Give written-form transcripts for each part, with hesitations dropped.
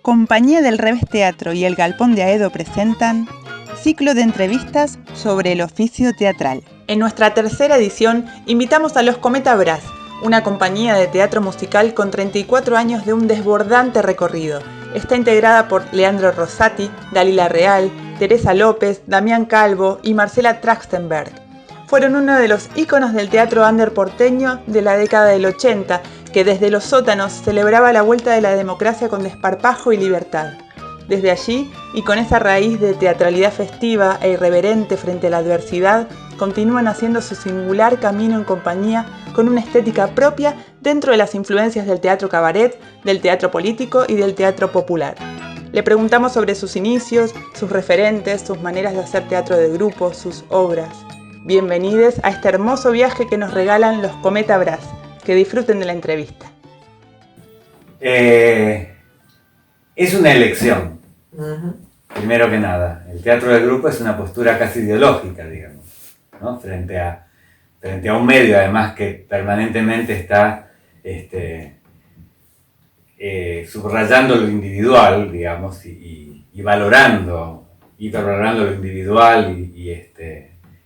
Compañía del Revés Teatro y el Galpón de Aedo presentan ciclo de entrevistas sobre el oficio teatral. En nuestra tercera edición invitamos a los Cometa Brass, una compañía de teatro musical con 34 años de un desbordante recorrido. Está integrada por Leandro Rosati, Dalila Real, Teresa López, Damián Calvo y Marcela Trachtenberg. Fueron uno de los íconos del teatro under porteño de la década del 80, que desde los sótanos celebraba la vuelta de la democracia con desparpajo y libertad. Desde allí, y con esa raíz de teatralidad festiva e irreverente frente a la adversidad, continúan haciendo su singular camino en compañía con una estética propia dentro de las influencias del teatro cabaret, del teatro político y del teatro popular. Le preguntamos sobre sus inicios, sus referentes, sus maneras de hacer teatro de grupo, sus obras. Bienvenidos a este hermoso viaje que nos regalan los Cometa Brass. Que disfruten de la entrevista. Es una elección, primero que nada. El teatro de grupo es una postura casi ideológica, digamos, ¿no? Frente a un medio, además, que permanentemente está subrayando lo individual, digamos, y hipervalorando lo individual y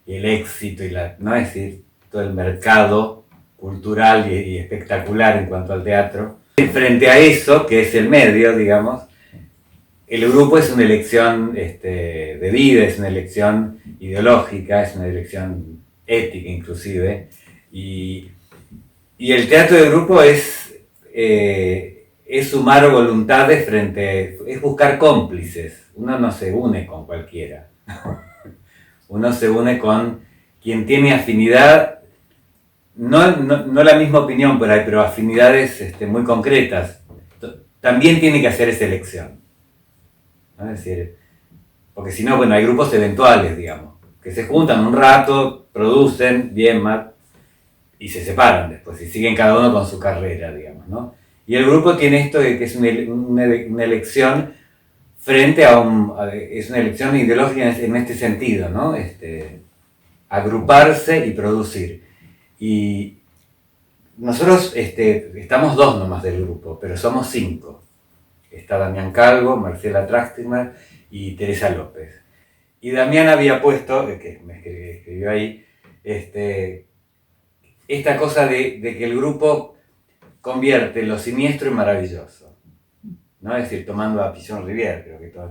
el éxito, ¿no? Es decir, todo el mercado cultural y espectacular en cuanto al teatro. Frente a eso, que es el medio, digamos, el grupo es una elección de vida, es una elección ideológica, es una elección ética inclusive, y el teatro de grupo es sumar voluntades es buscar cómplices. Uno no se une con cualquiera, uno se une con quien tiene afinidad. No la misma opinión por ahí, pero afinidades muy concretas. También tiene que hacer esa elección, ¿no? Es decir, porque si no, bueno, hay grupos eventuales, digamos, que se juntan un rato, producen, bien, mal, y se separan después, y siguen cada uno con su carrera, digamos, ¿no? Y el grupo tiene esto de que es una elección frente es una elección ideológica en este sentido, ¿no? Agruparse y producir. Y nosotros estamos dos nomás del grupo, pero somos 5. Está Damián Calvo, Marcela Trachtenberg y Teresa López. Y Damián había puesto, que me escribió ahí, esta cosa de que el grupo convierte lo siniestro en maravilloso, ¿no? Es decir, tomando a Pichon-Rivière, creo que lo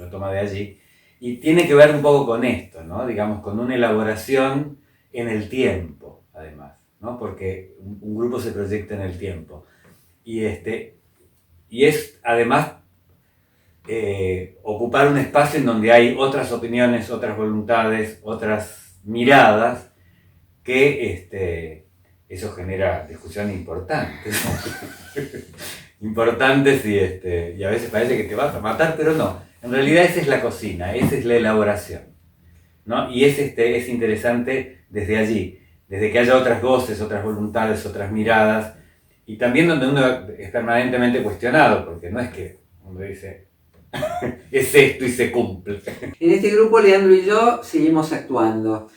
toma de allí. Y tiene que ver un poco con esto, ¿no? Digamos, con una elaboración en el tiempo, además, ¿no? Porque un grupo se proyecta en el tiempo. Y es, además, ocupar un espacio en donde hay otras opiniones, otras voluntades, otras miradas, que eso genera discusiones importantes. Importantes y a veces parece que te vas a matar, pero no. En realidad esa es la cocina, esa es la elaboración, ¿no? Y es interesante desde allí, desde que haya otras voces, otras voluntades, otras miradas, y también donde uno es permanentemente cuestionado, porque no es que uno dice, es esto y se cumple. En este grupo, Leandro y yo seguimos actuando.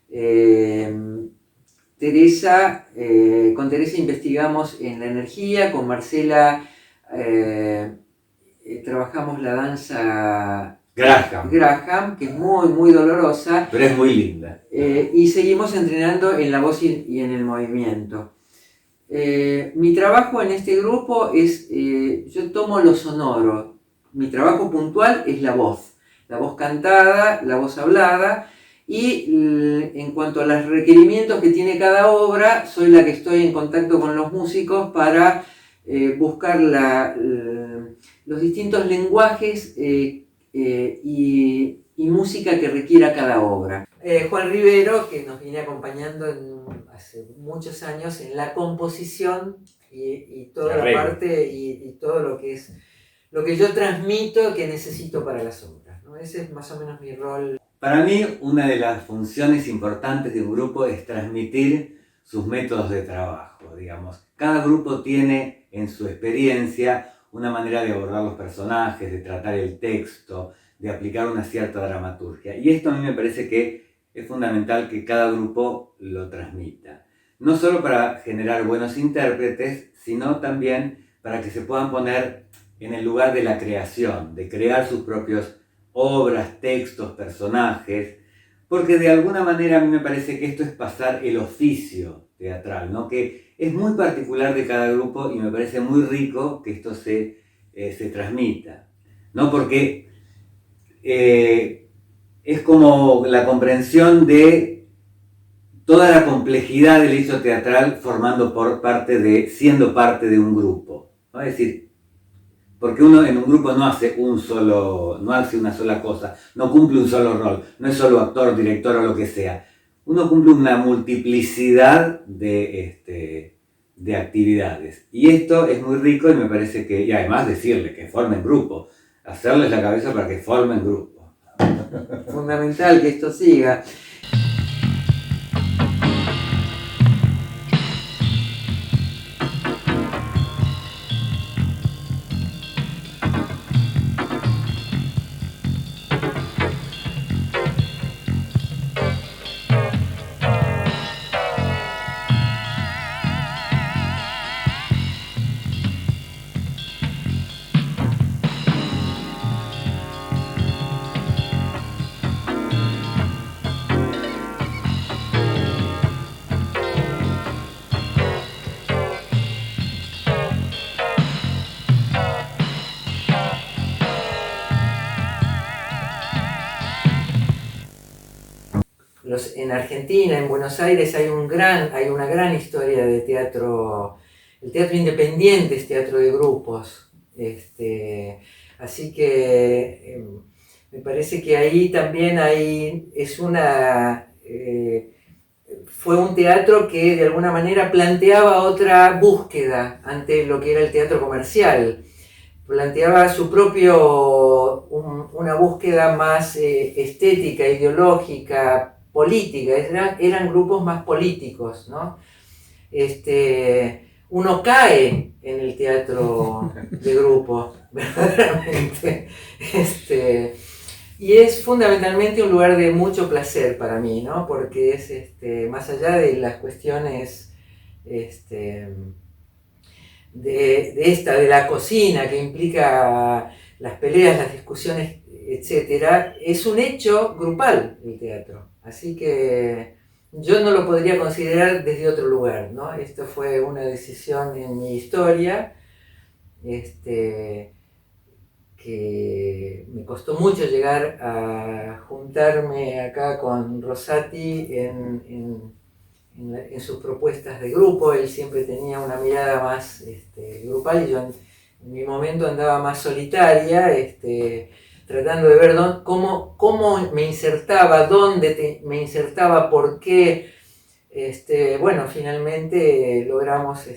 Con Teresa investigamos en la energía, con Marcela trabajamos la danza Graham, que es muy, muy dolorosa. Pero es muy linda. Y seguimos entrenando en la voz y en el movimiento. Mi trabajo en este grupo es, yo tomo lo sonoro. Mi trabajo puntual es la voz cantada, la voz hablada. Y en cuanto a los requerimientos que tiene cada obra, soy la que estoy en contacto con los músicos para buscar los distintos lenguajes y música que requiera cada obra. Juan Rivero, que nos viene acompañando hace muchos años en la composición y toda la parte y todo lo que yo transmito que necesito para las obras, ¿no? Ese es más o menos mi rol. Para mí, una de las funciones importantes de un grupo es transmitir sus métodos de trabajo, digamos. Cada grupo tiene en su experiencia una manera de abordar los personajes, de tratar el texto, de aplicar una cierta dramaturgia. Y esto a mí me parece que es fundamental que cada grupo lo transmita. No solo para generar buenos intérpretes, sino también para que se puedan poner en el lugar de la creación, de crear sus propias obras, textos, personajes, porque de alguna manera a mí me parece que esto es pasar el oficio teatral, ¿no? Que es muy particular de cada grupo y me parece muy rico que esto se transmita, ¿no? Porque es como la comprensión de toda la complejidad del hecho teatral siendo parte de un grupo, ¿no? Es decir, porque uno en un grupo no hace una sola cosa, no cumple un solo rol, no es solo actor, director o lo que sea. Uno cumple una multiplicidad de actividades. Y esto es muy rico y me parece que, y además decirles que formen grupo, hacerles la cabeza para que formen grupo. Fundamental que esto siga. En Argentina, en Buenos Aires, hay una gran historia de teatro. El teatro independiente es teatro de grupos. Así que me parece que ahí también fue un teatro que de alguna manera planteaba otra búsqueda ante lo que era el teatro comercial. Planteaba una búsqueda más estética, ideológica, política, eran grupos más políticos, ¿no? Uno cae en el teatro de grupo, verdaderamente. Y es fundamentalmente un lugar de mucho placer para mí, ¿no? Porque es, más allá de las cuestiones de la cocina, que implica las peleas, las discusiones, etcétera, es un hecho grupal el teatro. Así que yo no lo podría considerar desde otro lugar, ¿no? Esto fue una decisión en mi historia, que me costó mucho llegar a juntarme acá con Rosati en sus propuestas de grupo. Él siempre tenía una mirada más grupal y yo en mi momento andaba más solitaria, tratando de ver cómo me insertaba, me insertaba, por qué. Bueno, finalmente logramos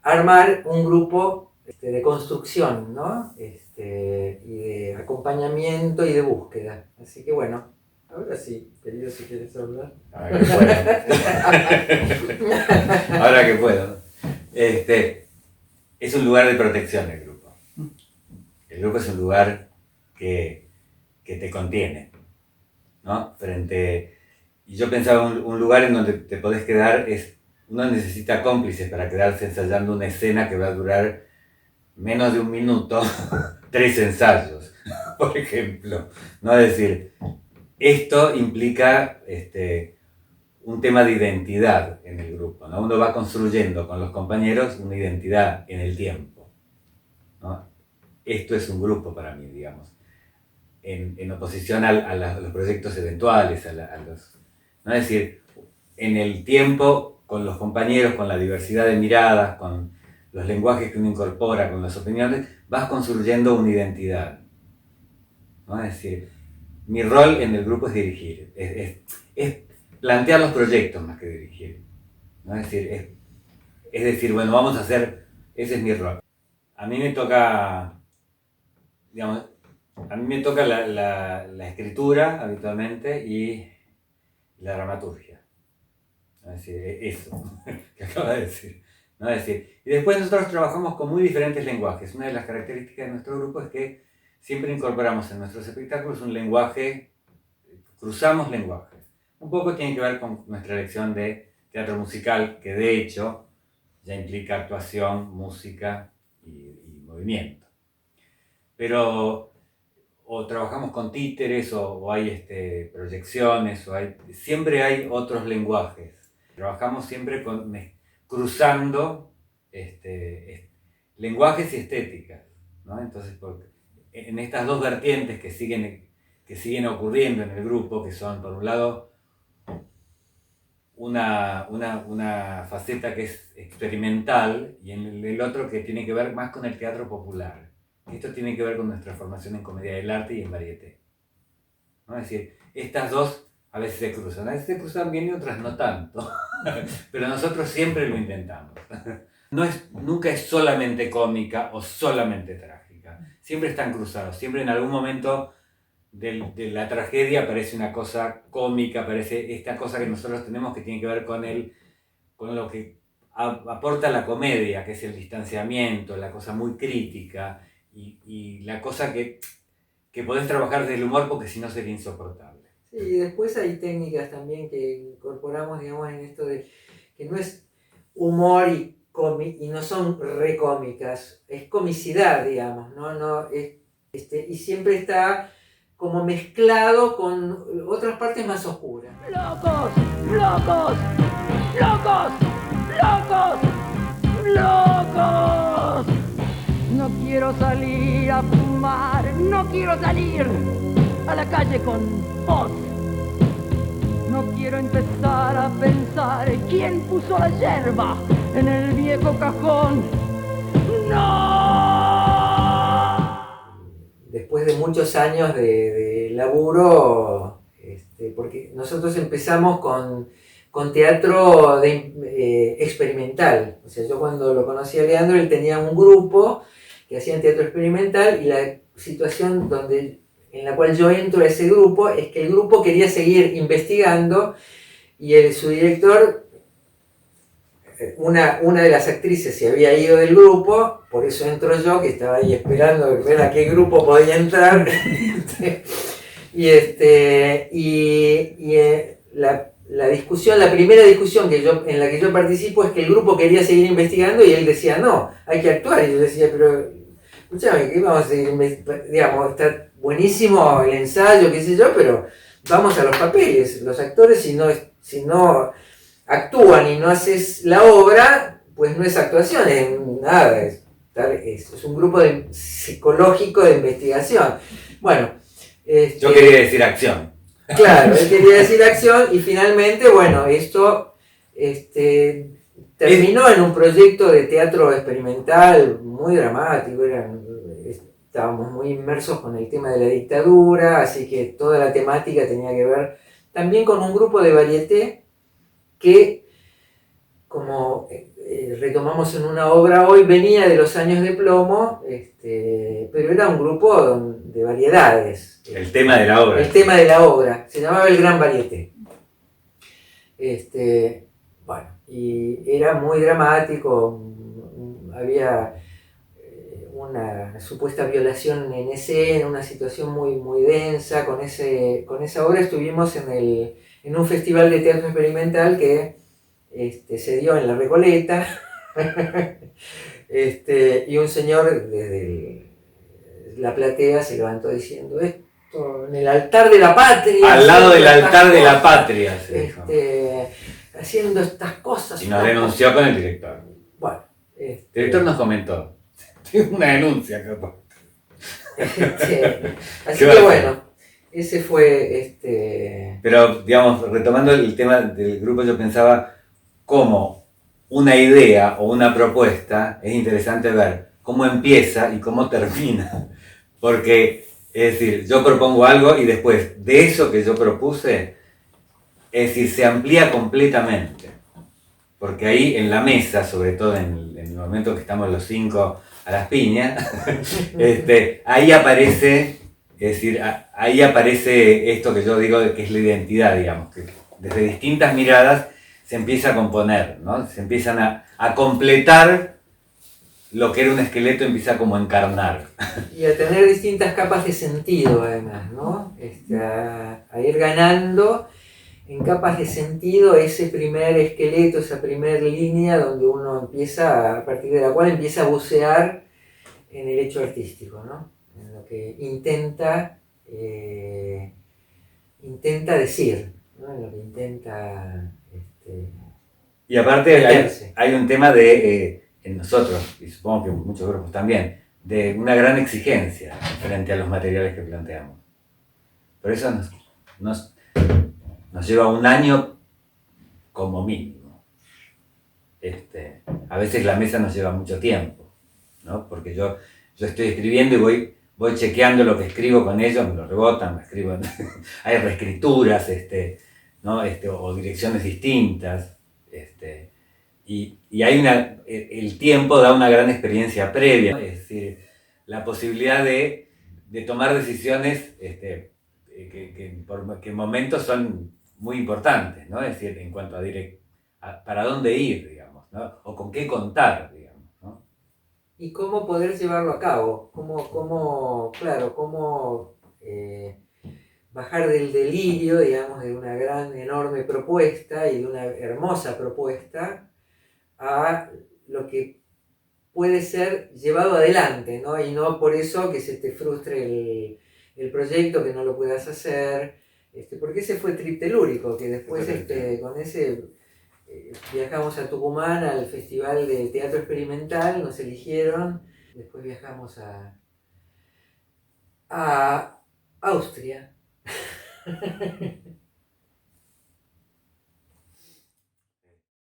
armar un grupo de construcción, ¿no? Y de acompañamiento y de búsqueda. Así que bueno, ahora sí, querido, si quieres hablar. Ahora que puedo. Ahora que puedo. Es un lugar de protección el grupo. El grupo es un lugar que te contiene, ¿no? Y yo pensaba un lugar en donde te podés quedar, uno necesita cómplices para quedarse ensayando una escena que va a durar menos de un minuto, 3 ensayos, por ejemplo, ¿no? Es decir, esto implica un tema de identidad en el grupo, ¿no? Uno va construyendo con los compañeros una identidad en el tiempo, ¿no? Esto es un grupo para mí, digamos, en oposición a los proyectos eventuales, ¿no? Es decir, en el tiempo, con los compañeros, con la diversidad de miradas, con los lenguajes que uno incorpora, con las opiniones, vas construyendo una identidad, ¿no? Es decir, mi rol en el grupo es dirigir, es plantear los proyectos más que dirigir, ¿no? Es decir, bueno, vamos a hacer, ese es mi rol. A mí me toca, digamos, la escritura habitualmente y la dramaturgia. Es decir, eso que acabo de decir, ¿no? Es decir, y después nosotros trabajamos con muy diferentes lenguajes. Una de las características de nuestro grupo es que siempre incorporamos en nuestros espectáculos un lenguaje, cruzamos lenguajes. Un poco tiene que ver con nuestra elección de teatro musical, que de hecho ya implica actuación, música y movimiento. Pero o trabajamos con títeres o hay proyecciones, siempre hay otros lenguajes. Trabajamos siempre cruzando lenguajes y estéticas, ¿no? Entonces, en estas dos vertientes que siguen ocurriendo en el grupo, que son, por un lado, una faceta que es experimental y en el otro que tiene que ver más con el teatro popular. Esto tiene que ver con nuestra formación en comedia del arte y en varieté, ¿no? Es decir, estas dos a veces se cruzan. A veces se cruzan bien y otras no tanto. Pero nosotros siempre lo intentamos. Nunca es solamente cómica o solamente trágica. Siempre están cruzados. Siempre en algún momento de la tragedia aparece una cosa cómica, aparece esta cosa que nosotros tenemos que tiene que ver con lo que aporta la comedia, que es el distanciamiento, la cosa muy crítica y la cosa que podés trabajar desde el humor porque si no sería insoportable. Sí, y después hay técnicas también que incorporamos, digamos, en esto de que no es humor y no son recómicas, es comicidad, digamos, ¿no? Y siempre está como mezclado con otras partes más oscuras. ¡Locos! ¡Locos! ¡Locos! ¡Locos! ¡Locos! No quiero salir a fumar, no quiero salir a la calle con vos. No quiero empezar a pensar quién puso la yerba en el viejo cajón. ¡No! Después de muchos años de laburo, porque nosotros empezamos con teatro experimental. O sea, yo cuando lo conocí a Leandro, él tenía un grupo que hacían teatro experimental y la situación en la cual yo entro a ese grupo es que el grupo quería seguir investigando y su director, una de las actrices se había ido del grupo, por eso entro yo, que estaba ahí esperando ver a qué grupo podía entrar. La discusión, la primera discusión en la que yo participo es que el grupo quería seguir investigando y él decía, no, hay que actuar. Y yo decía, pero, escúchame, ¿qué vamos a seguir investigando? Digamos, está buenísimo el ensayo, qué sé yo, pero vamos a los papeles. Los actores, si no actúan y no haces la obra, pues no es actuación, es nada, es un grupo psicológico de investigación. Bueno. Yo quería decir acción. Claro, él quería decir acción y finalmente, bueno, esto terminó en un proyecto de teatro experimental muy dramático. Estábamos muy inmersos con el tema de la dictadura, así que toda la temática tenía que ver también con un grupo de varieté que, como retomamos en una obra hoy, venía de los años de plomo, pero era un grupo de variedades. El tema de la obra. El tema de la obra, se llamaba El Gran Varieté. Bueno, y era muy dramático, había una supuesta violación en escena, una situación muy, muy densa. Con esa obra estuvimos en un festival de teatro experimental que se dio en La Recoleta, y un señor desde la platea se levantó diciendo, esto en el altar de la patria, al lado del altar de la patria, haciendo estas cosas. Y nos denunció con el director. Bueno, el director nos comentó, tengo una denuncia capaz. Así que bueno, ese fue Pero, digamos, retomando el tema del grupo, yo pensaba cómo una idea o una propuesta es interesante ver cómo empieza y cómo termina. Porque, es decir, yo propongo algo y después de eso que yo propuse, es decir, se amplía completamente. Porque ahí en la mesa, sobre todo en el momento que estamos los 5 a las piñas, ahí aparece, es decir, ahí aparece esto que yo digo que es la identidad, digamos, que desde distintas miradas se empieza a componer, ¿no? Se empiezan a completar lo que era un esqueleto, empieza como a encarnar. Y a tener distintas capas de sentido, además, ¿no? A ir ganando en capas de sentido ese primer esqueleto, esa primera línea donde uno empieza, a partir de la cual empieza a bucear en el hecho artístico, ¿no? En lo que intenta decir, ¿no? En lo que intenta Y aparte meterse. hay un tema de, en nosotros, y supongo que en muchos grupos también, de una gran exigencia frente a los materiales que planteamos. Por eso nos lleva un año como mínimo. A veces la mesa nos lleva mucho tiempo, ¿no? Porque yo estoy escribiendo y voy chequeando lo que escribo con ellos, me lo rebotan, me escribo, hay reescrituras, ¿no? O direcciones distintas. Y hay el tiempo da una gran experiencia previa, ¿no? Es decir, la posibilidad de tomar decisiones que en momentos son muy importantes, ¿no? Es decir, en cuanto a para dónde ir, digamos, ¿no? O con qué contar, digamos, ¿no? Y cómo poder llevarlo a cabo, claro, bajar del delirio, digamos, de una gran, enorme propuesta y de una hermosa propuesta a lo que puede ser llevado adelante, ¿no? Y no por eso que se te frustre el proyecto, que no lo puedas hacer, porque ese fue Trip Telúrico, que después con ese viajamos a Tucumán al Festival de Teatro Experimental, nos eligieron, después viajamos a Austria.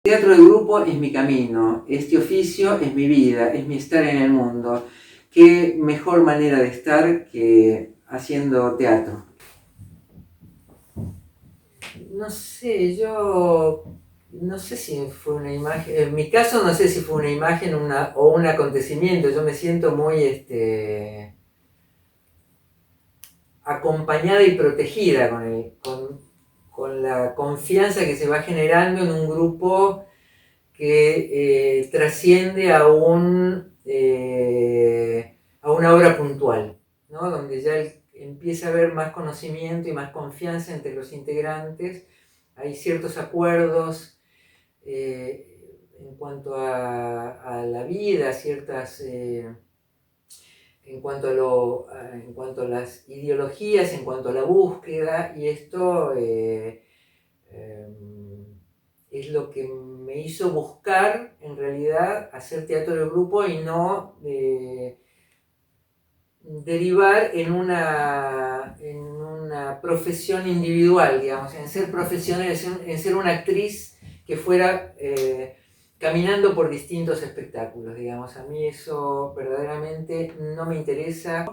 Teatro de grupo es mi camino, este oficio es mi vida, es mi estar en el mundo. Qué mejor manera de estar que haciendo teatro. No sé, no sé si fue una imagen, en mi caso no sé si fue una imagen o un acontecimiento, yo me siento muy acompañada y protegida con la confianza que se va generando en un grupo que trasciende a una obra puntual, ¿no? Donde ya empieza a haber más conocimiento y más confianza entre los integrantes, hay ciertos acuerdos en cuanto a la vida, en cuanto a las ideologías, en cuanto a la búsqueda, y esto es lo que me hizo buscar, en realidad, hacer teatro de grupo y no derivar en una profesión individual, digamos, en ser profesional, en ser una actriz que fuera caminando por distintos espectáculos, digamos. A mí eso verdaderamente no me interesa.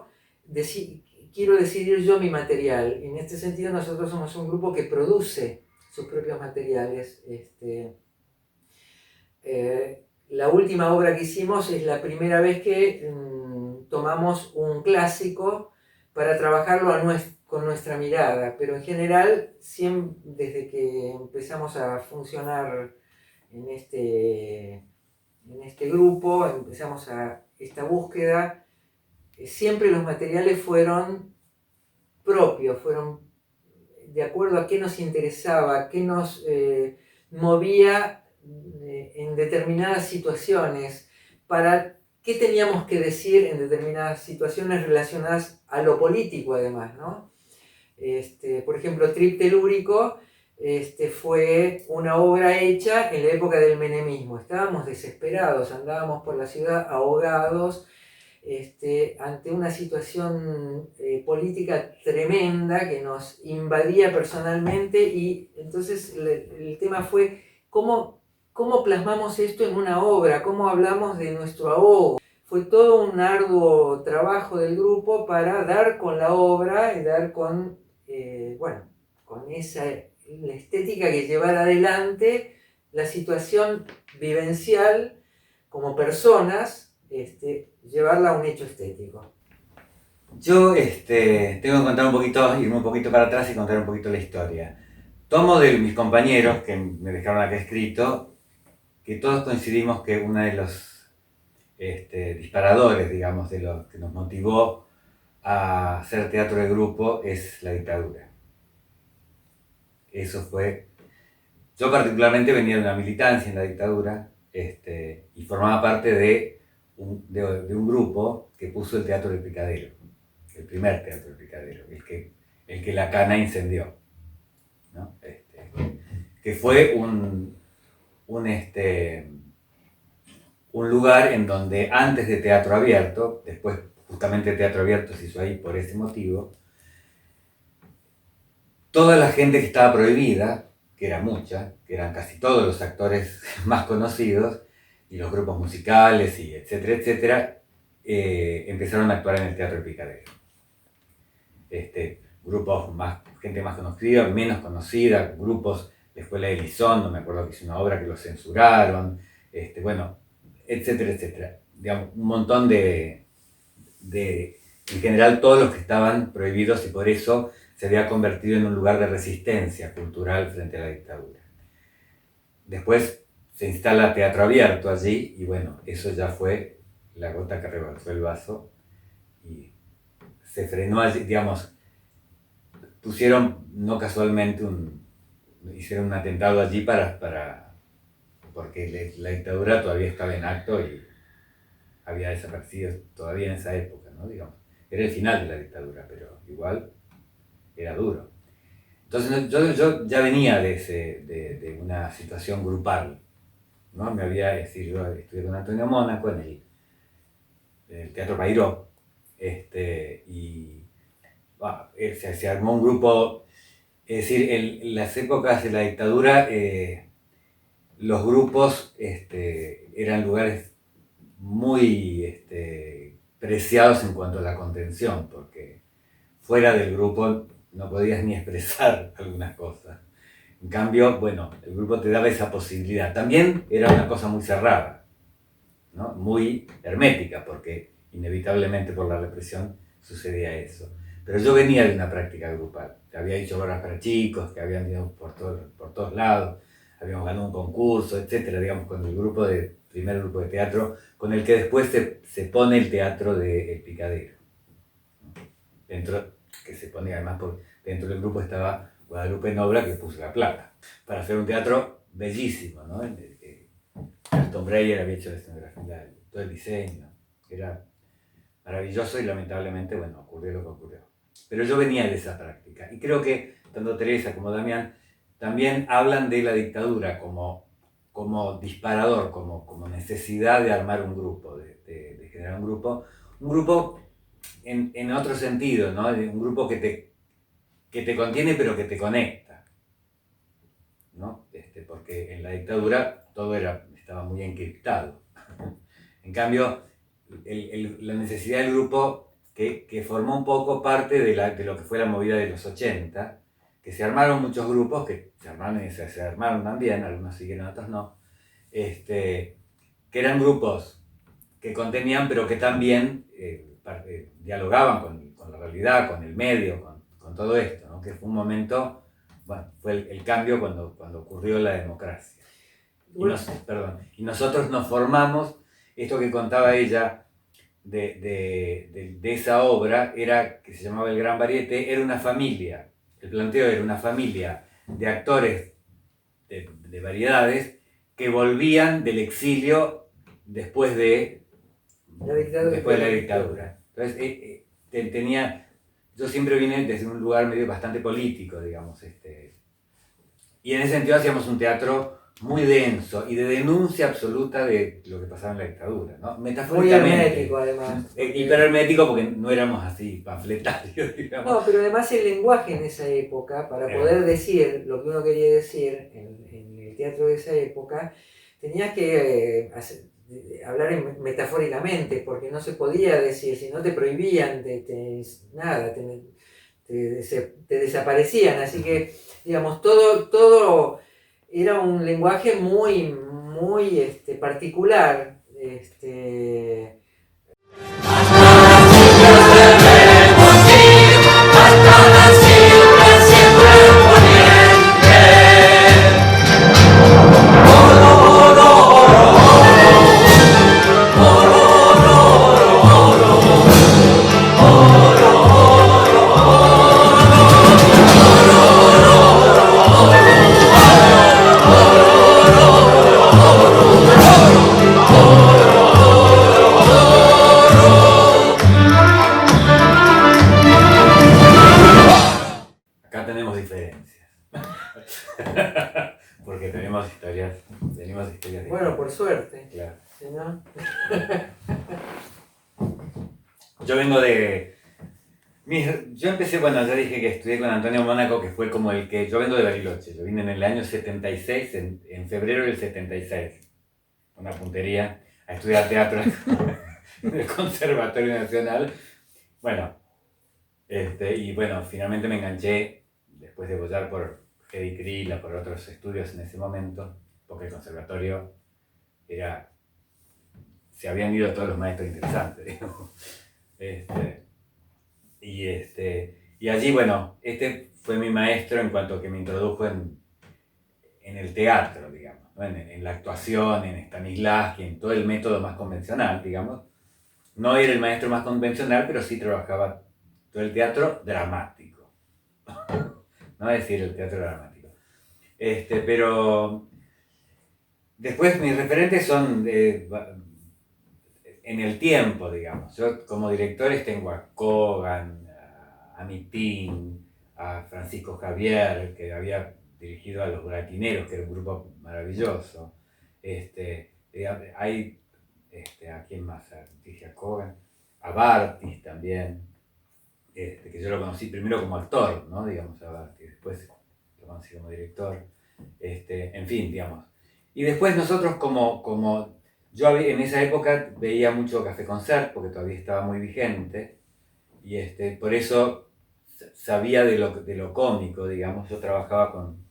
Quiero decidir yo mi material. En este sentido, nosotros somos un grupo que produce sus propios materiales. La última obra que hicimos es la primera vez que tomamos un clásico para trabajarlo con nuestra mirada, pero en general, desde que empezamos a funcionar en este grupo, empezamos esta búsqueda, siempre los materiales fueron propios, fueron de acuerdo a qué nos interesaba, qué nos movía en determinadas situaciones, para qué teníamos que decir en determinadas situaciones relacionadas a lo político además, ¿no? Por ejemplo, Trip Telúrico fue una obra hecha en la época del menemismo. Estábamos desesperados, andábamos por la ciudad ahogados, ante una situación política tremenda que nos invadía personalmente, y entonces el tema fue cómo plasmamos esto en una obra, cómo hablamos de nuestro ahogo. Fue todo un arduo trabajo del grupo para dar con la obra y dar con la estética que llevara adelante la situación vivencial como personas, llevarla a un hecho estético. Yo tengo que contar un poquito, irme un poquito para atrás y contar un poquito la historia. Tomo de mis compañeros que me dejaron acá escrito, que todos coincidimos que uno de los disparadores, digamos, de lo que nos motivó a hacer teatro de grupo es la dictadura. eso fue... Yo particularmente venía de una militancia en la dictadura y formaba parte de un grupo que puso el Teatro del Picadero, el primer Teatro del Picadero, el que la Cana incendió, ¿no? Que fue un lugar en donde antes de Teatro Abierto, después justamente Teatro Abierto se hizo ahí por ese motivo, toda la gente que estaba prohibida, que era mucha, que eran casi todos los actores más conocidos, y los grupos musicales, y etcétera, etcétera, empezaron a actuar en el Teatro del Picadero. Grupos gente más conocida, menos conocida, grupos de Escuela de Elizondo, me acuerdo que hizo una obra que lo censuraron, bueno, etcétera, etcétera. Digamos, un montón en general todos los que estaban prohibidos, y por eso se había convertido en un lugar de resistencia cultural frente a la dictadura. Después se instala Teatro Abierto allí, y bueno, eso ya fue la gota que rebalsó el vaso, y se frenó allí, digamos, pusieron, no casualmente, hicieron un atentado allí porque la dictadura todavía estaba en acto y había desaparecido todavía en esa época, ¿no? Digamos, era el final de la dictadura, pero igual era duro. Entonces yo ya venía de una situación grupal, ¿no? Yo estudié con Antonio Mónaco en el Teatro Pairó, y se armó un grupo, es decir, en las épocas de la dictadura los grupos eran lugares muy preciados en cuanto a la contención, porque fuera del grupo no podías ni expresar algunas cosas. En cambio, bueno, el grupo te daba esa posibilidad. También era una cosa muy cerrada, ¿no? Muy hermética, porque inevitablemente por la represión sucedía eso. Pero yo venía de una práctica grupal. Había hecho obras para chicos, que habían ido por todos lados, habíamos ganado un concurso, etcétera, digamos, con el primer grupo de teatro, con el que después se pone el Teatro del Picadero. Que se ponía además, dentro del grupo estaba Guadalupe Nobla, que puso la plata, para hacer un teatro bellísimo, ¿no? Aston Breyer había hecho la escenografía, todo el diseño, era maravilloso, y lamentablemente, bueno, ocurrió lo que ocurrió. Pero yo venía de esa práctica, y creo que tanto Teresa como Damián también hablan de la dictadura como disparador, como necesidad de armar un grupo, de generar un grupo en otro sentido, ¿no? Un grupo que te contiene pero que te conecta, ¿no? Porque en la dictadura todo estaba muy encriptado. En cambio, la necesidad del grupo que formó un poco parte de lo que fue la movida de los 80, que se armaron muchos grupos, que se armaron también, algunos siguieron, otros no, que eran grupos que contenían, pero que también dialogaban con la realidad, con el medio, con todo esto, ¿no? Que fue un momento, bueno, fue el cambio cuando ocurrió la democracia. Y nosotros nos formamos, esto que contaba ella de esa obra, que se llamaba El Gran Varieté, era una familia, el planteo era una familia de actores de variedades que volvían del exilio después de la dictadura. Entonces, yo siempre vine desde un lugar medio bastante político, digamos, y en ese sentido hacíamos un teatro muy denso y de denuncia absoluta de lo que pasaba en la dictadura, ¿no? Metafóricamente. Muy hermético, además. Hiperhermético, porque no éramos así panfletarios, digamos. No, pero además el lenguaje en esa época, para poder decir lo que uno quería decir en el teatro de esa época, tenías que hablar metafóricamente, porque no se podía decir, si no te prohibían, nada, te desaparecían. Así que, digamos, todo era un lenguaje muy, muy particular. Yo vengo de... Yo empecé, bueno, ya dije que estudié con Antonio Mónaco, que fue como el que... Yo vengo de Bariloche, yo vine en el año 76, en febrero del 76. Una puntería, a estudiar teatro en el Conservatorio Nacional. Bueno, y bueno, finalmente me enganché, después de bollar por Hedy Krila, por otros estudios en ese momento, porque el conservatorio se habían ido todos los maestros interesantes, digamos. Y allí, bueno, fue mi maestro en cuanto a que me introdujo en el teatro, digamos, ¿no? En la actuación, en Stanislavski, en todo el método más convencional, digamos. No era el maestro más convencional, pero sí trabajaba todo el teatro dramático. No es decir, el teatro dramático. Pero después mis referentes son en el tiempo, digamos. Yo como directores tengo a Kogan, a Mitin, a Francisco Javier, que había dirigido a Los Bratineros, que era un grupo maravilloso. Hay ¿a quién más? Dije a Kogan, a Bartis también, que yo lo conocí primero como actor, ¿no? Digamos, a Bartis, después lo conocí como director, en fin, digamos. Y después nosotros yo en esa época veía mucho Café Concert, porque todavía estaba muy vigente, y por eso sabía de lo cómico, digamos. Yo trabajaba con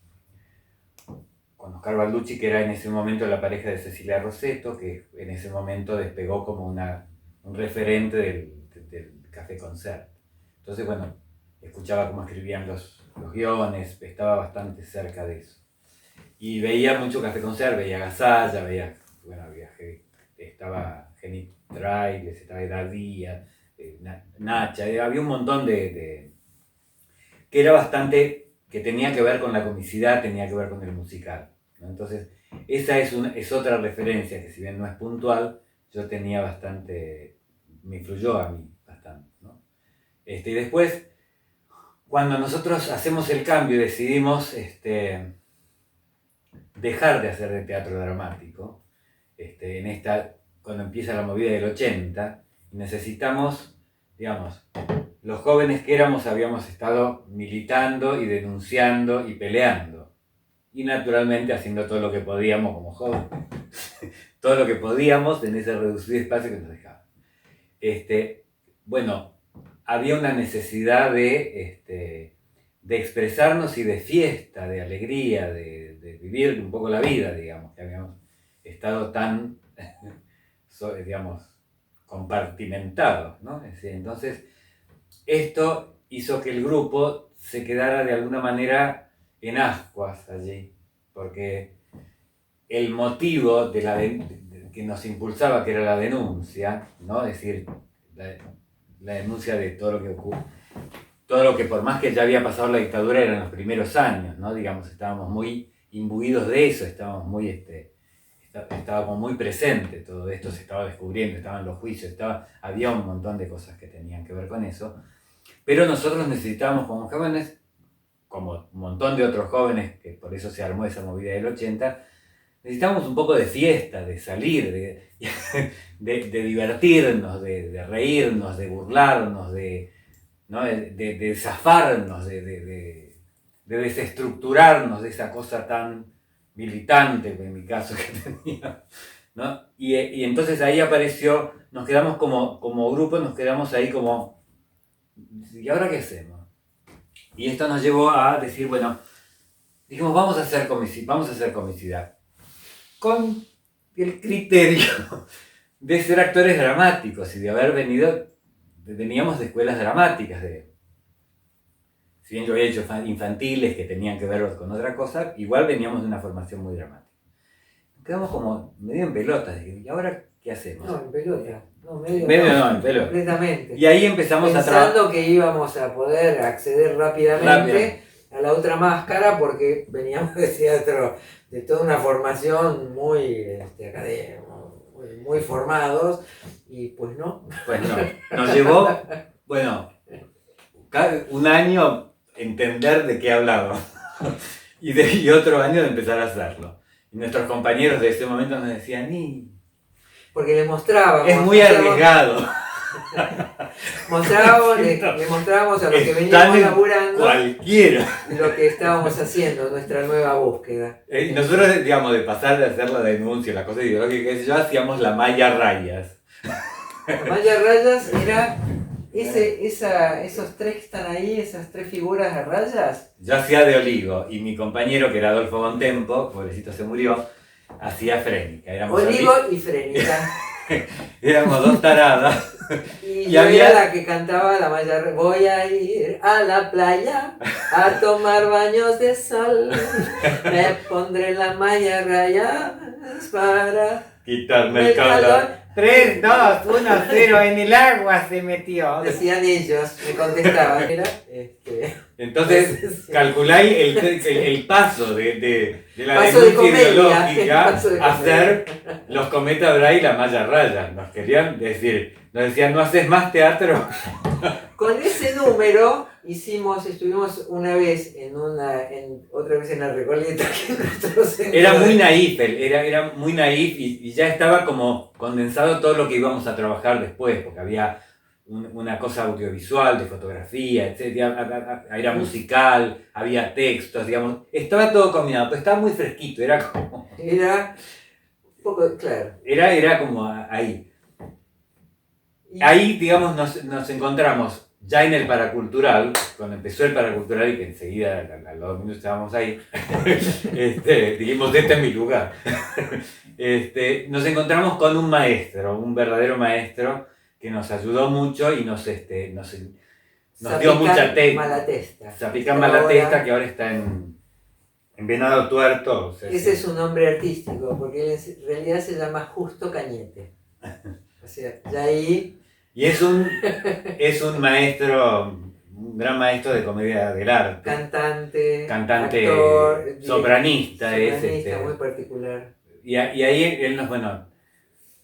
Oscar Balducci, que era en ese momento la pareja de Cecilia Rosetto, que en ese momento despegó como un referente del Café Concert. Entonces, bueno, escuchaba cómo escribían los guiones, estaba bastante cerca de eso. Y veía mucho Café Concert, veía Gasalla, estaba Jenny Trailes, estaba Edad Díaz, Nacha, había un montón que era bastante, que tenía que ver con la comicidad, tenía que ver con el musical, ¿no? Entonces, esa es otra referencia que, si bien no es puntual, yo tenía bastante, me influyó a mí bastante, ¿no? Y después, cuando nosotros hacemos el cambio y decidimos dejar de hacer de teatro dramático, cuando empieza la movida del 80, necesitamos, digamos, los jóvenes que éramos habíamos estado militando y denunciando y peleando, y naturalmente haciendo todo lo que podíamos como jóvenes, todo lo que podíamos en ese reducido espacio que nos dejaban. Bueno, había una necesidad de expresarnos y de fiesta, de alegría, de vivir un poco la vida, digamos, que habíamos estado tan, digamos, compartimentados, ¿no? Entonces, esto hizo que el grupo se quedara de alguna manera en ascuas allí, porque el motivo que nos impulsaba, que era la denuncia, ¿no? Es decir, la denuncia de todo lo que ocurre, todo lo que, por más que ya había pasado la dictadura, eran los primeros años, ¿no? Digamos, estábamos muy imbuidos de eso, estábamos muy, estaba como muy presente todo esto, se estaba descubriendo, estaban los juicios, había un montón de cosas que tenían que ver con eso, pero nosotros necesitábamos como jóvenes, como un montón de otros jóvenes, que por eso se armó esa movida del 80, necesitábamos un poco de fiesta, de salir, de divertirnos, de reírnos, de burlarnos, ¿no? de zafarnos, de desestructurarnos de esa cosa tan militante, en mi caso, que tenía, ¿no? Y entonces ahí apareció, nos quedamos como grupo, nos quedamos ahí como, ¿y ahora qué hacemos? Y esto nos llevó a decir, bueno, dijimos, vamos a hacer comicidad, con el criterio de ser actores dramáticos y de haber veníamos de escuelas dramáticas, si bien yo había hecho infantiles que tenían que ver con otra cosa, igual veníamos de una formación muy dramática. Nos quedamos como medio en pelotas, ¿y ahora qué hacemos? No, en pelota. No, en pelota. Completamente. Y ahí empezamos a trabajar. Pensando que íbamos a poder acceder rápidamente a la otra máscara, porque veníamos de teatro, de toda una formación muy académica, muy formados, y pues no. Pues no, nos llevó, bueno, un año entender de qué hablaba y otro año de empezar a hacerlo. Y nuestros compañeros de ese momento nos decían, porque le mostrábamos. Es muy arriesgado. Le mostrábamos a los que veníamos laburando cualquiera lo que estábamos haciendo, nuestra nueva búsqueda. Nosotros, digamos, de pasar de hacer la denuncia, la cosa ideológica, yo hacíamos la malla rayas. La malla rayas era esos tres que están ahí, esas tres figuras de rayas. Yo hacía de Oligo y mi compañero, que era Adolfo Bontempo, pobrecito se murió, hacía Frénica. Oligo y Frénica. Éramos dos taradas. Y yo era la que cantaba la malla. Voy a ir a la playa a tomar baños de sol. Me pondré la malla rayas para quitarme el calor. 3, 2, 1, 0, en el agua se metió. Decían ellos, me contestaban. Entonces, calculáis el paso de la paso denuncia de ideológica a hacer los Cometa Bray y la malla raya. Nos querían decir, nos decían, ¿no haces más teatro? Con ese número estuvimos una vez otra vez en la Recoleta. Era muy naif, era muy naif y ya estaba como condensado todo lo que íbamos a trabajar después, porque había una cosa audiovisual, de fotografía, etc. Era musical, había textos, digamos. Estaba todo combinado, pero estaba muy fresquito, era como... Era un poco, claro. Era como ahí. Ahí, digamos, nos encontramos ya en el paracultural, cuando empezó el paracultural y que enseguida a los 2 minutos estábamos ahí, dijimos, este es mi lugar. Nos encontramos con un maestro, un verdadero maestro, que nos ayudó mucho y nos dio mucha técnica. Zapicán Malatesta, que ahora está en Venado Tuerto. O sea, ese es un nombre artístico, porque él en realidad se llama Justo Cañete. O sea, ya ahí... Y es un maestro, un gran maestro de comedia del arte. Cantante, actor, sopranista. Muy particular. Y ahí él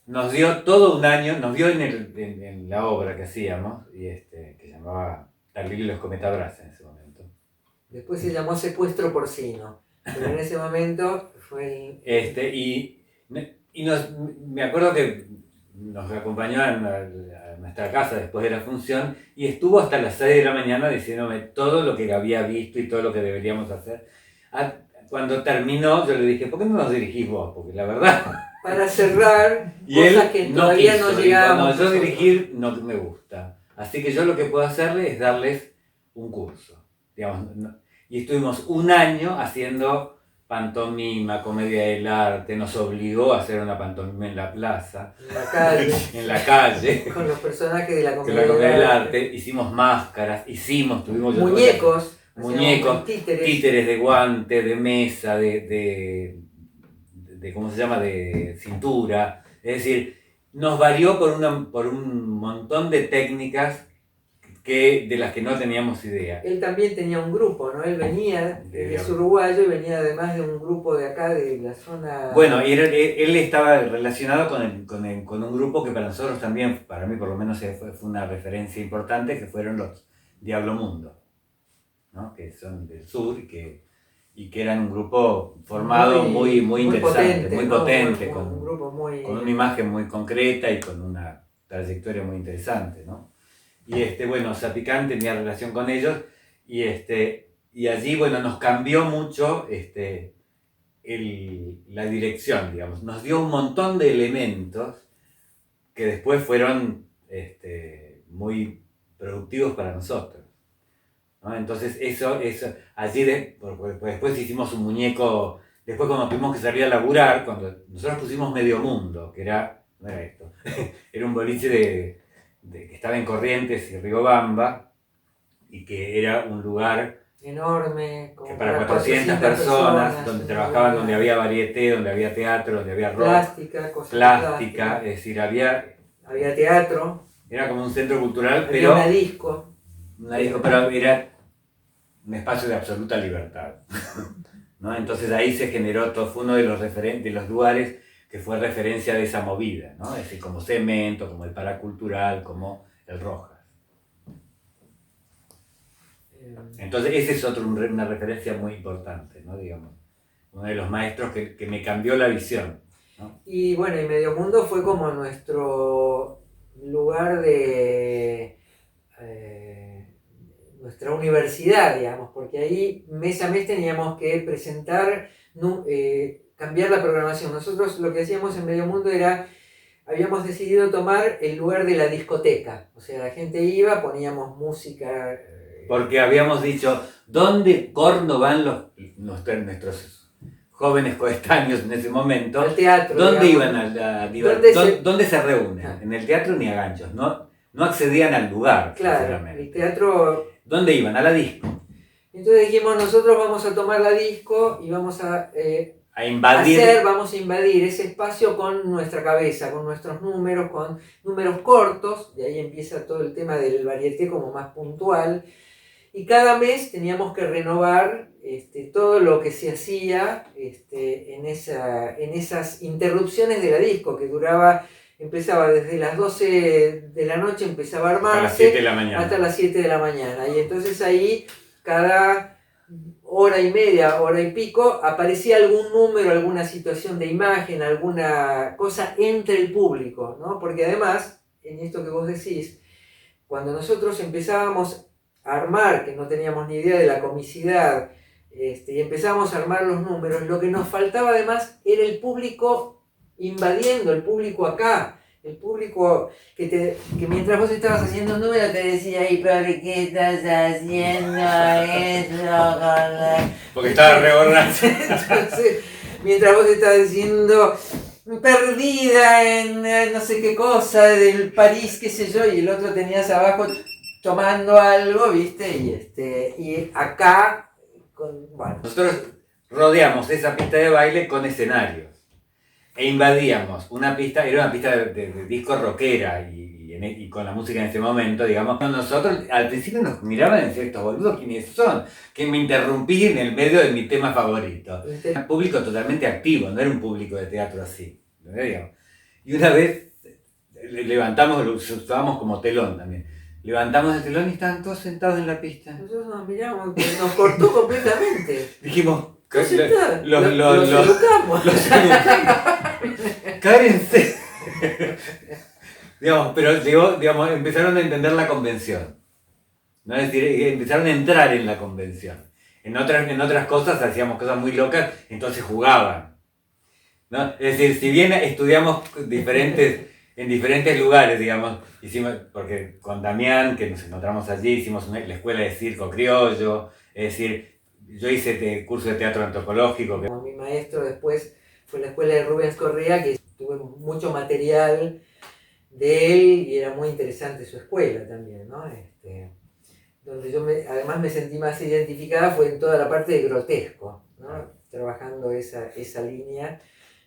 nos dio todo un año, nos vio en la obra que hacíamos, que llamaba Tarlil y los Cometabras en ese momento. Después se llamó Secuestro Porcino, pero en ese momento fue me acuerdo que nos acompañó a nuestra casa después de la función y estuvo hasta las 6 de la mañana diciéndome todo lo que había visto y todo lo que deberíamos hacer. Cuando terminó, yo le dije, ¿por qué no nos dirigís vos? Porque la verdad... Para cerrar, y cosas él que todavía no llegábamos. No, yo dirigir no me gusta. Así que yo lo que puedo hacerle es darles un curso. Digamos, y estuvimos un año haciendo pantomima, comedia del arte, nos obligó a hacer una pantomima en la plaza. En la calle. En la calle. Con los personajes de la comedia del arte. Hicimos máscaras, tuvimos... Muñecos. Títeres de guante, de mesa, de ¿cómo se llama? De cintura. Es decir, nos varió por un montón de técnicas de las que no teníamos idea. Él también tenía un grupo, ¿no? Él venía, él es uruguayo y venía además de un grupo de acá, de la zona... Bueno, y él estaba relacionado con un grupo que para nosotros también, para mí por lo menos fue una referencia importante, que fueron los Diablo Mundo, ¿no? Que son del sur y que eran un grupo formado muy interesante, muy potente, con una imagen muy concreta y con una trayectoria muy interesante, ¿no? Y Zapicán tenía relación con ellos y allí, nos cambió mucho la dirección, digamos. Nos dio un montón de elementos que después fueron muy productivos para nosotros, ¿no? Entonces allí después hicimos un muñeco, después cuando tuvimos que salir a laburar, cuando nosotros pusimos Medio Mundo, que no era esto, era un boliche que estaba en Corrientes y Riobamba, y que era un lugar enorme, que para 400 personas, donde trabajaban, donde había varieté, donde había teatro, donde había rock, plástica, es decir, había teatro, era como un centro cultural, había pero una disco, pero era un espacio de absoluta libertad, ¿no? Entonces ahí se generó todo, fue uno de los referentes, de los lugares que fue referencia de esa movida, ¿no? Es decir, como Cemento, como el Paracultural, como el Rojas. Entonces ese es una referencia muy importante, ¿no? Digamos, uno de los maestros que me cambió la visión. ¿no? Y bueno, y Medio Mundo fue como nuestro lugar de nuestra universidad, digamos, porque ahí mes a mes teníamos que presentar, cambiar la programación. Nosotros lo que hacíamos en Medio Mundo era, habíamos decidido tomar el lugar de la discoteca, o sea, la gente iba, poníamos música. Porque habíamos dicho, ¿dónde corno van nuestros jóvenes coetáneos en ese momento? Al teatro. ¿Dónde digamos, iban a ¿Dónde se reúnen? Ah. En el teatro ni a ganchos, no accedían al lugar. Claro, el teatro. ¿Dónde iban? A la disco. Entonces dijimos, nosotros vamos a tomar la disco y vamos a invadir. vamos a invadir ese espacio con nuestra cabeza, con nuestros números, con números cortos, y ahí empieza todo el tema del varieté como más puntual. Y cada mes teníamos que renovar todo lo que se hacía en esas interrupciones de la disco, que empezaba desde las 12 de la noche, empezaba a armarse. Hasta las 7 de la mañana. Hasta las 7 de la mañana. Y entonces ahí, cada hora y media, hora y pico, aparecía algún número, alguna situación de imagen, alguna cosa entre el público, ¿no? Porque además, en esto que vos decís, cuando nosotros empezábamos a armar, que no teníamos ni idea de la comicidad, y empezábamos a armar los números, lo que nos faltaba además era el público invadiendo, el público acá, el público que mientras vos estabas haciendo un número te decía, ¿y por qué estás haciendo eso? Porque estaba re borracho. Entonces, mientras vos estabas diciendo, perdida en no sé qué cosa del París, qué sé yo, y el otro tenías abajo tomando algo, ¿viste? Y acá, bueno. Nosotros rodeamos esa pista de baile con escenarios e invadíamos una pista, era una pista de disco rockera y con la música en ese momento, digamos. Nosotros al principio nos miraban y decían, estos boludos, ¿quiénes son? Que me interrumpí en el medio de mi tema favorito. Era un público totalmente activo, no era un público de teatro así, ¿no? Y una vez levantamos, lo usábamos como telón también. Levantamos el telón y estaban todos sentados en la pista. Nosotros nos miramos, nos cortó completamente. Dijimos, los educamos. Los educamos. Cárense. Pero empezaron a entender la convención. ¿No? Es decir, empezaron a entrar en la convención. En otras cosas hacíamos cosas muy locas, entonces jugaban, ¿no? Es decir, si bien estudiamos en diferentes lugares, digamos, porque con Damián, que nos encontramos allí, hicimos la escuela de circo criollo, es decir, yo hice curso de teatro antropológico. Como mi maestro después fue la escuela de Rubens Correa, que tuve mucho material de él y era muy interesante su escuela también, ¿no? Donde yo además me sentí más identificada fue en toda la parte de grotesco, ¿no? Trabajando esa línea,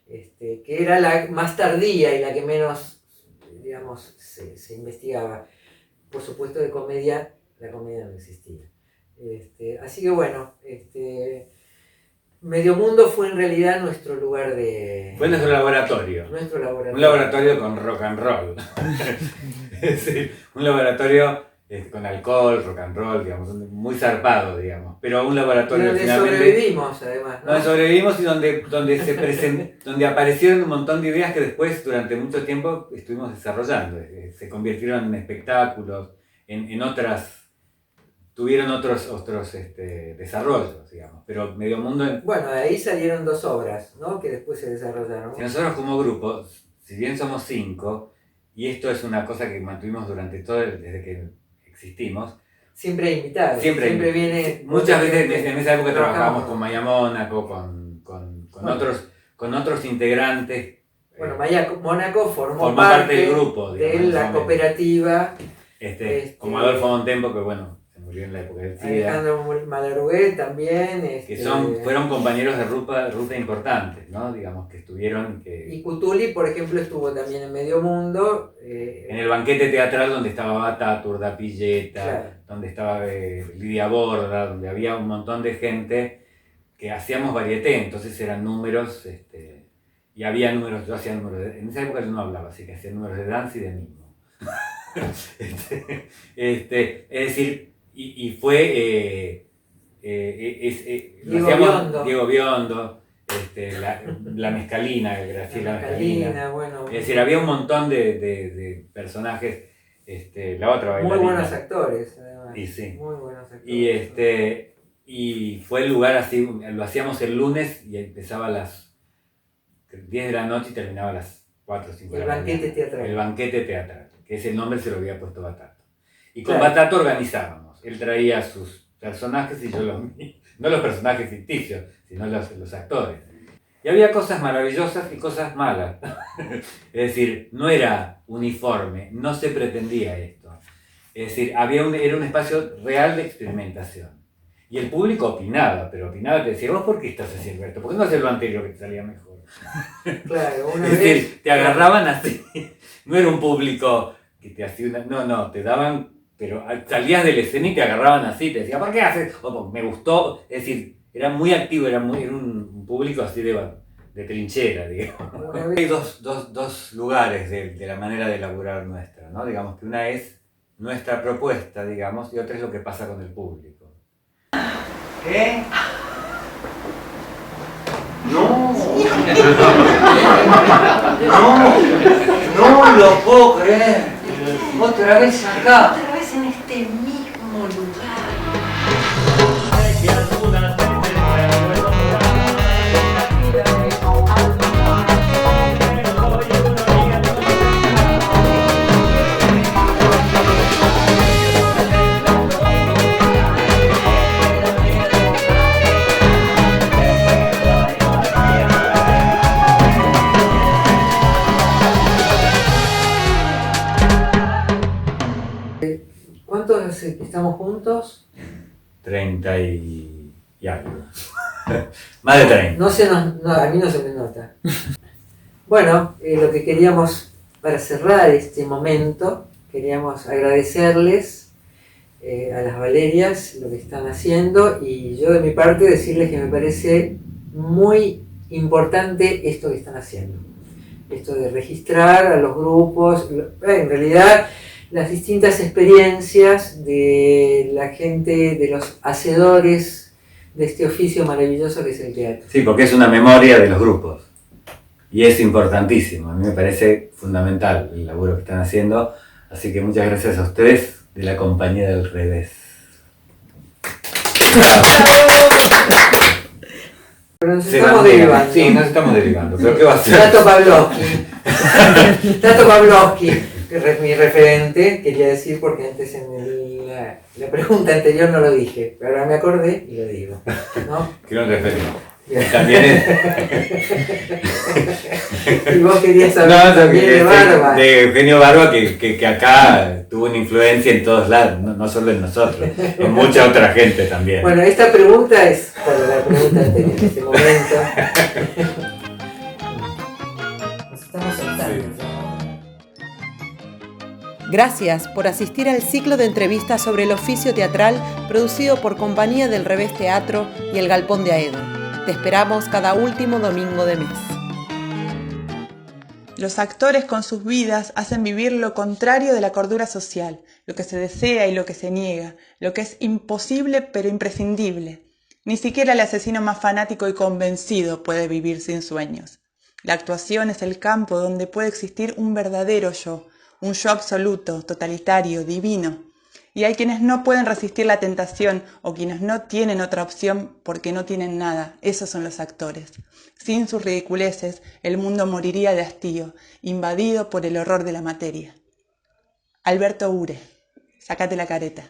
que era la más tardía y la que menos, digamos, se investigaba. Por supuesto, de comedia, la comedia no existía. Así que bueno, Medio Mundo fue en realidad nuestro lugar de... Fue nuestro laboratorio. Un laboratorio con rock and roll. Es decir, un laboratorio con alcohol, rock and roll, digamos, muy zarpado, digamos. Pero un laboratorio donde finalmente... sobrevivimos, además, ¿no? Donde sobrevivimos y donde aparecieron un montón de ideas que después, durante mucho tiempo, estuvimos desarrollando. Se convirtieron en espectáculos, en otras... Tuvieron otros desarrollos, digamos, pero Medio Mundo... Bueno, de ahí salieron 2 obras, ¿no? Que después se desarrollaron. Nosotros como grupo, si bien somos 5, y esto es una cosa que mantuvimos desde que existimos... Siempre invitados, siempre viene... Muchas veces en esa época trabajábamos con Maya Mónaco, con otros integrantes. Bueno, Maya Mónaco formó parte del grupo, digamos, de la cooperativa. Como Adolfo Montempo, que bueno... murió en la época del SIDA. Alejandro Malarugué también. Que fueron compañeros de ruta importantes, ¿no? Digamos, que estuvieron... Y Cutuli, por ejemplo, estuvo también en Medio Mundo. En el banquete teatral donde estaba Bata, Turda Pilleta, claro. Donde estaba Lidia Borda, donde había un montón de gente que hacíamos varieté, entonces eran números, y había números, yo hacía números, en esa época yo no hablaba, así que hacía números de danza y de mimo. Es decir, y fue Diego Biondo. Diego Biondo, la Mezcalina, Graciela Mezcalina. Bueno. Es decir, había un montón de personajes, la otra bailarina. Muy buenos actores, además. Y sí. Muy buenos actores. Y fue el lugar así, lo hacíamos el lunes y empezaba a las 10 de la noche y terminaba a las 4 o 5 de la mañana. El banquete teatral. El banquete teatral, que ese nombre se lo había puesto Batato. Y con Claro. Batato organizábamos. Él traía sus personajes y yo los míos. No los personajes ficticios, sino los actores. Y había cosas maravillosas y cosas malas. Es decir, no era uniforme, no se pretendía esto. Es decir, era un espacio real de experimentación. Y el público opinaba, pero opinaba, te decía, ¿vos por qué estás haciendo esto? ¿Por qué no haces lo anterior que te salía mejor? Claro, una Es vez... decir, te agarraban así. No era un público que te hacía una... No, te daban... Pero salías de la escena y te agarraban así, te decían, ¿por qué haces? O, me gustó. Es decir, era muy activo, era un público así de trinchera, digamos. Hay dos lugares de la manera de elaborar nuestra, ¿no? Digamos que una es nuestra propuesta, digamos, y otra es lo que pasa con el público. ¿Qué? No. No lo puedo creer. Otra vez acá. Otra vez en este mismo lugar. ¿Cuántos estamos juntos? 30 y algo. Más de 30. A mí no se me nota. Bueno, lo que queríamos, para cerrar este momento, queríamos agradecerles a las Valerias lo que están haciendo y yo de mi parte decirles que me parece muy importante esto que están haciendo. Esto de registrar a los grupos, en realidad las distintas experiencias de la gente, de los hacedores de este oficio maravilloso que es el teatro. Sí, porque es una memoria de los grupos. Y es importantísimo. A mí me parece fundamental el laburo que están haciendo. Así que muchas gracias a ustedes de la Compañía del Revés. Pero nos estamos derivando. Sí, nos estamos derivando. ¿Pero qué va a ser? Tato Pavlovsky, que es mi referente, quería decir porque antes en la pregunta anterior no lo dije, pero ahora me acordé y lo digo, ¿no? Que no referimos. También es... Y vos querías saber también de Barba. De Eugenio Barba, que acá tuvo una influencia en todos lados, no solo en nosotros, en mucha otra gente también. Bueno, esta pregunta es para la pregunta anterior en este momento. Nos estamos saltando. Gracias por asistir al ciclo de entrevistas sobre el oficio teatral producido por Compañía del Revés Teatro y El Galpón de Aedo. Te esperamos cada último domingo de mes. Los actores con sus vidas hacen vivir lo contrario de la cordura social, lo que se desea y lo que se niega, lo que es imposible pero imprescindible. Ni siquiera el asesino más fanático y convencido puede vivir sin sueños. La actuación es el campo donde puede existir un verdadero yo, un yo absoluto, totalitario, divino. Y hay quienes no pueden resistir la tentación o quienes no tienen otra opción porque no tienen nada. Esos son los actores. Sin sus ridiculeces, el mundo moriría de hastío, invadido por el horror de la materia. Alberto Ure, sácate la careta.